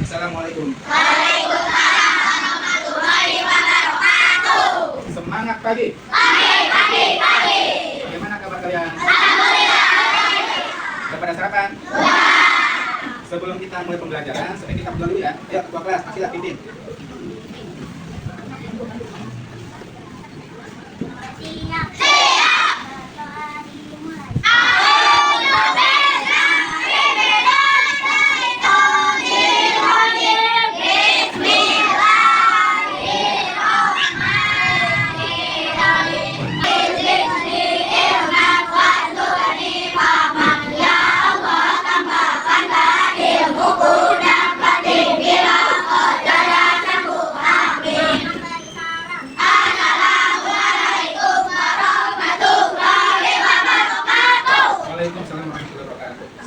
Assalamualaikum. Waalaikumsalam warahmatullahi wabarakatuh. Semangat pagi. Pagi. Bagaimana kabar kalian? Alhamdulillah. Sudah pada sarapan? Sudah. Sebelum kita mulai pembelajaran, sebaiknya kita pulang dulu ya. Ayo, ketua kelas, kasihlah pimpin.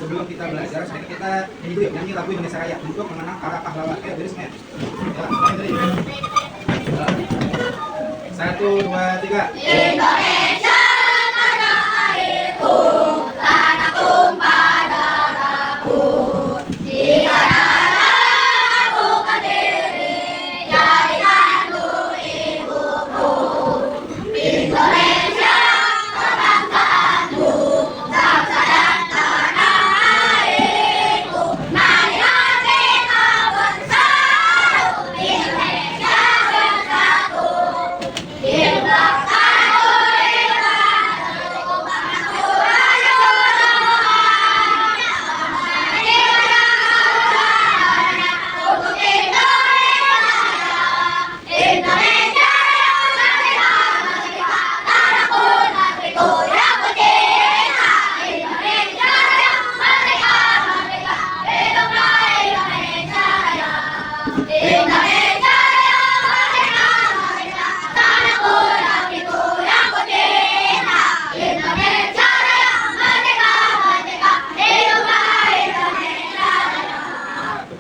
Sebelum kita belajar, sebaiknya kita ini dulu ya, nyanyi lagu Indonesia Raya untuk mengenang para pahlawan. Ayo, dari semuanya. Satu, dua, tiga. Indonesia tanah airku, tanah tumpah darahku. Jika darah aku berdiri, jadikanku ibuku. Indonesia kebangsaanku, bangsa dan tanah airku. Marilah kita bersatu, Indonesia bersatu.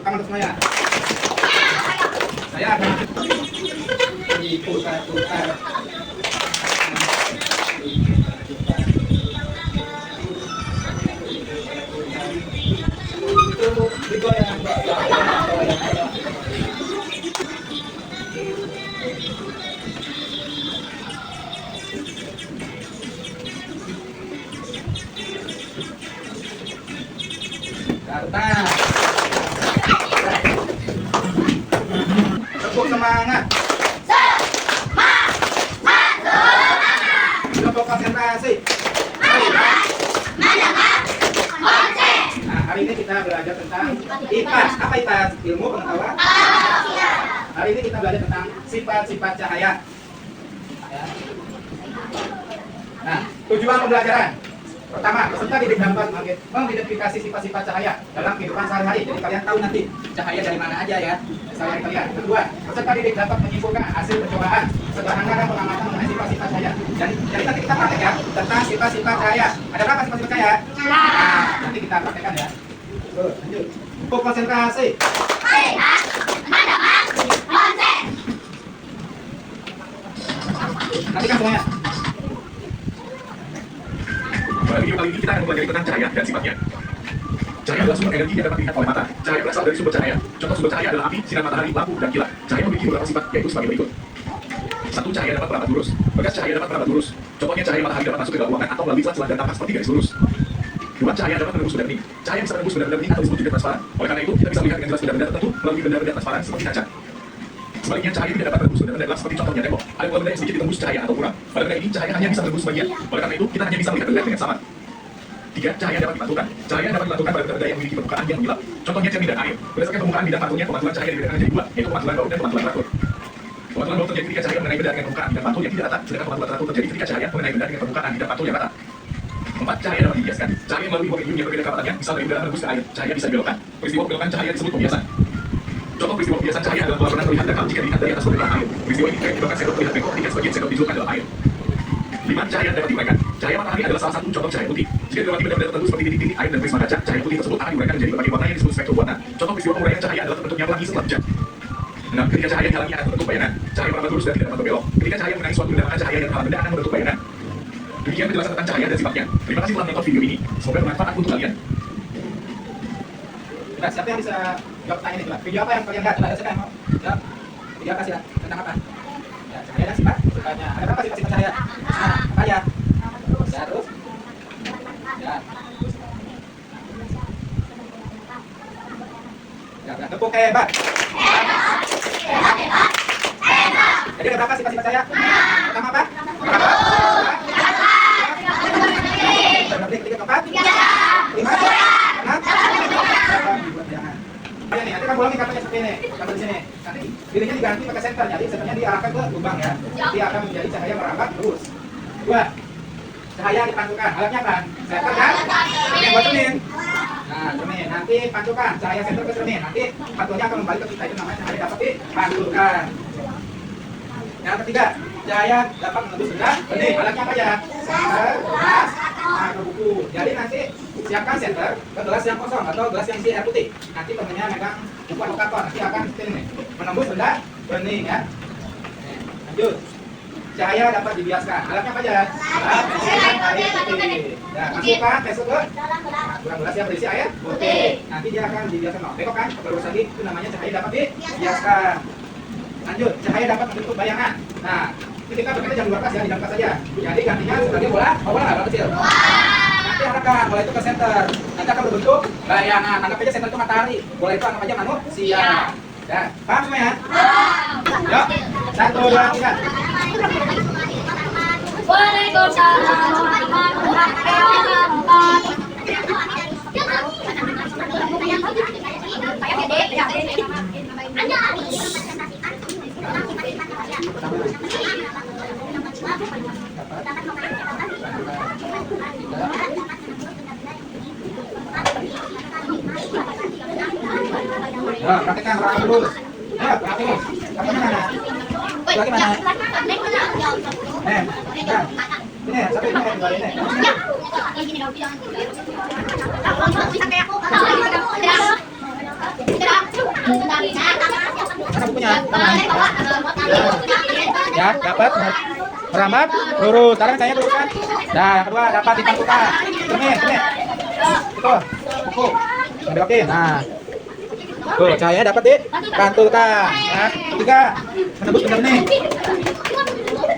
Tangan untuk semuanya. Saya akan diputar-putar. Karta. Tepuk semangat. Kelompok konsentrasi. Nah, hari ini kita belajar tentang IPAS. Apa IPAS? Ilmu pengetahuan. Hari ini kita belajar tentang sifat-sifat cahaya. Nah, tujuan pembelajaran. Pertama, peserta didik dapat mengidentifikasi sifat-sifat cahaya dalam kehidupan sehari-hari. Jadi kalian tahu nanti cahaya dari mana aja ya sehari kalian. Kedua, peserta didik dapat menyimpulkan hasil percobaan sederhana dan pengamatan mengenai sifat-sifat cahaya. Jadi nanti kita praktek ya tentang sifat-sifat cahaya. Ada berapa sifat-sifat cahaya? Nah, nanti kita praktekkan ya. Lanjut. Untuk konsentrasi. Nantikan semuanya. Pada video kali ini kita akan mempelajari tentang cahaya dan sifatnya. Cahaya adalah sumber energi yang dapat dilihat oleh mata. Cahaya berasal dari sumber cahaya. Contoh sumber cahaya adalah api, sinar matahari, lampu, dan kilat. Cahaya memiliki beberapa sifat, yaitu sebagai berikut. Satu, cahaya dapat merambat lurus. Bekas cahaya dapat merambat lurus. Contohnya cahaya matahari dapat masuk ke dalam ruangan atau melalui celah-celah dan tampak seperti garis lurus. Dua, cahaya dapat menembus benda bening. Cahaya bisa menembus benda-benda bening atau disebut juga transparan. Oleh karena itu, kita bisa melihat dengan jelas benda-benda tertentu melalui benda-benda transparan seperti kaca. Sebaliknya, cahaya tidak dapat menembus benda-benda gelap seperti contohnya tembok. Ada benda yang sedikit ditembus cahaya atau kurang. Pada benda ini, cahaya hanya bisa menembus bagian. Oleh karena itu, kita hanya bisa melihat benda dengan sama. Tiga, cahaya dapat dipantulkan. Cahaya dapat dipantulkan pada benda yang memiliki permukaan yang mengilap. Contohnya cermin dan air. Berdasarkan permukaan bidang pantulnya, pemantulan cahaya dibedakan menjadi dua, yaitu pemantulan baut dan pemantulan teratur. Pemantulan baut terjadi ketika cahaya mengenai benda dengan permukaan bidang pantul yang tidak rata, sedangkan pemantulan teratur terjadi ketika cahaya mengenai benda dengan permukaan bidang pantul yang rata. Empat, cahaya dapat dibiaskan. Cahaya melalui dua medium yang berbeda kerapatannya, misal dari udara menembus ke air, cahaya bisa dibelokkan. Peristiwa pembelokan cahaya disebut pembiasan. Contoh peristiwa pembiasan cahaya adalah pewarnaan melihat dan jika dilihat dari atas permukaan air. Peristiwa ini menyebabkan sendok melihat bengkok ketika sebagian sendok dicelupkan dalam air. 5, cahaya dapat diuraikan. Cahaya matahari adalah salah satu contoh cahaya putih. Jika dilewati benda-benda tertentu seperti titik-titik air dan prisma kaca, cahaya putih tersebut akan diuraikan menjadi berbagai warna yang disebut spektrum warna. Contoh peristiwa penguraian cahaya adalah terbentuknya pelangi setelah hujan. 6, ketika cahaya dihalangi akan terbentuk bayangan. Cahaya merambat lurus dan tidak dapat berbelok. Ketika cahaya mengenai suatu benda, maka cahaya yang terhalang benda akan membentuk bayangan. Demikian penjelasan tentang cahaya dan sifatnya. Terima kasih telah menonton video ini. Semoga bermanfaat untuk kalian. Coba, siapa yang bisa jawab pertanyaan ini? Coba, video apa yang kalian lihat? Coba, siapa yang mau jawab? Video apa sih? Tentang apa? Ya, cahaya dan sifat. Sifatnya. Ada berapa sifat cahaya? Nah, apa ya? Ya, terus? Ya. Ya, tepuk hebat. Jadi ada berapa sifat cahaya? Pertama apa? Berapa? Tiga, keempat? Lima? Enam? Iya nih, nanti kamu ulangi katanya seperti ini, gambar di sini. Nanti dirinya diganti pakai senter, jadi senternya diarahkan ke lubang ya. Dia akan menjadi cahaya merambat lurus. Dua, cahaya dipantulkan. Alatnya apa? Senter kan? Oke, buat cermin. Nah, cermin. Nanti pantulkan cahaya senter ke cermin. Nanti pantulnya akan kembali ke kita, itu namanya cahaya dapat dipantulkan. Yang ketiga, cahaya dapat menembus benda bening. Alatnya apa ya? Senter, gelas, nah, ke buku. Jadi nanti siapkan senter ke gelas yang kosong atau gelas yang isi air putih. Nanti temennya megang buku atau karton, nanti akan ini menembus benda bening ya. Lanjut. Cahaya dapat dibiaskan. Alatnya apa aja? Alat pensil dan air putih. Ya, masukkan pensil ke dalam gelas yang berisi air putih. Nanti dia akan dibiaskan. Oh, tengok kan? Terus lagi itu namanya cahaya dapat dibiaskan. Lanjut, cahaya dapat membentuk bayangan. Nah, ketika bekerja jam 12 ya, di jam 4 saja. Jadi gantinya sebagai bola, bola nggak bola kecil. Nanti arahkan bola itu ke center. Nanti akan berbentuk bayangan. Anggap aja center itu matahari. Bola itu anggap aja manusia. Ya, paham semua ya? Yuk, 1, 2, 3. Waalaikumsalam warahmatullahi wabarakatuh. Ya, praktekkan berapa dulu? Ya, praktek. Katanya mana? Lagi mana? Kan. Ini, satu ini, dua ini. Mana bukunya? Ya, dapat merambat lurus. Sekarang saya luruskan. Nah, yang kedua dapat dipantulkan. Cermin. Itu, buku. Belokin. Nah. Tuh, cahaya dapat dipantulkan. Nah, ketiga, menembus benda bening.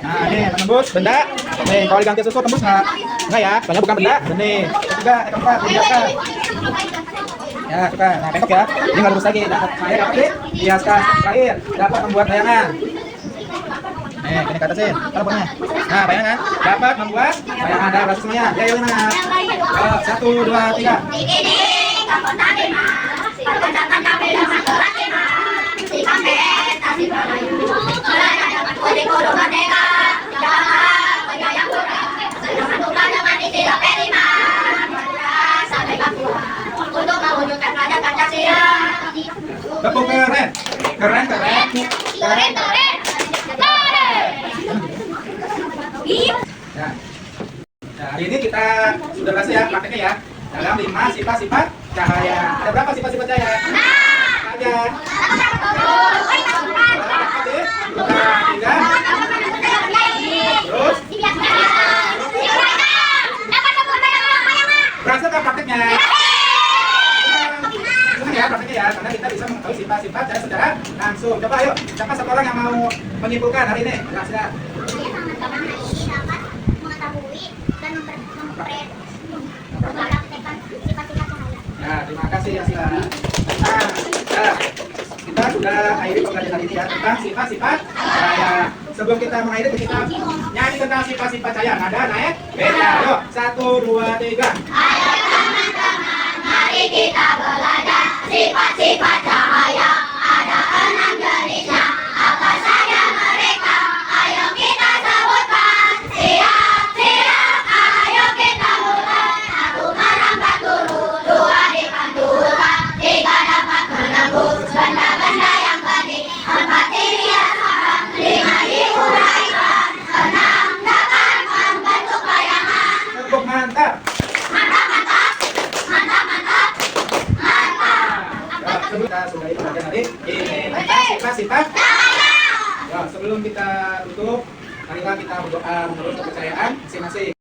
Nah, ini menembus benda. Nih, kalau diganti susu tembus nggak? Enggak ya, soalnya bukan benda bening. Ketiga, keempat, dibiaskan. Ya, suka. Nah, bengkok ya. Ini nggak lurus lagi. Cahaya dapat dibiaskan. Terakhir, dapat membuat bayangan. Nih, ini kata sih. Kalau punya. Nah, bayangan dapat membuat bayangan. Ada berapa semuanya? Ya, yuk mana? 1, 2, 3. Tepuk keren. Keren. Ya. Nah, hari ini kita sudah berhasil ya prakteknya ya. Dalam 5 sifat-sifat cahaya. Ada berapa sifat-sifat cahaya? Aja. 3. Terus berhasil kan prakteknya? Senang ya prakteknya ya, karena kita bisa mengetahui sifat-sifat cahaya secara langsung. Coba ayo, siapa satu orang yang mau menyimpulkan hari ini? Silahkan. Nah, terima kasih ya Sila. Nah, kita sudah akhiri pembelajaran ini ya tentang sifat-sifat cahaya. Sebelum kita mengakhiri, kita nyanyi tentang sifat-sifat cahaya. Nada naik, beda. Yuk, 1, 2, 3. Ayo teman-teman, mari kita belajar sifat-sifat cahaya. Ada 6 jenisnya. Apa saja mereka? Ayo kita sebutkan. Siap, ayo kita mulai. 1 merambat dulu, 2 dipantulkan, 3 dapat menembus benda-benda yang bening, 4 dibiasakan, 5 diuraikan, 6 dapat membentuk bayangan. Tepuk mantap. Sebelum kita sudah pembelajaran hari ini tentang sifat-sifat cahaya. Ya, sebelum kita tutup, marilah kita berdoa menurut kepercayaan masing-masing.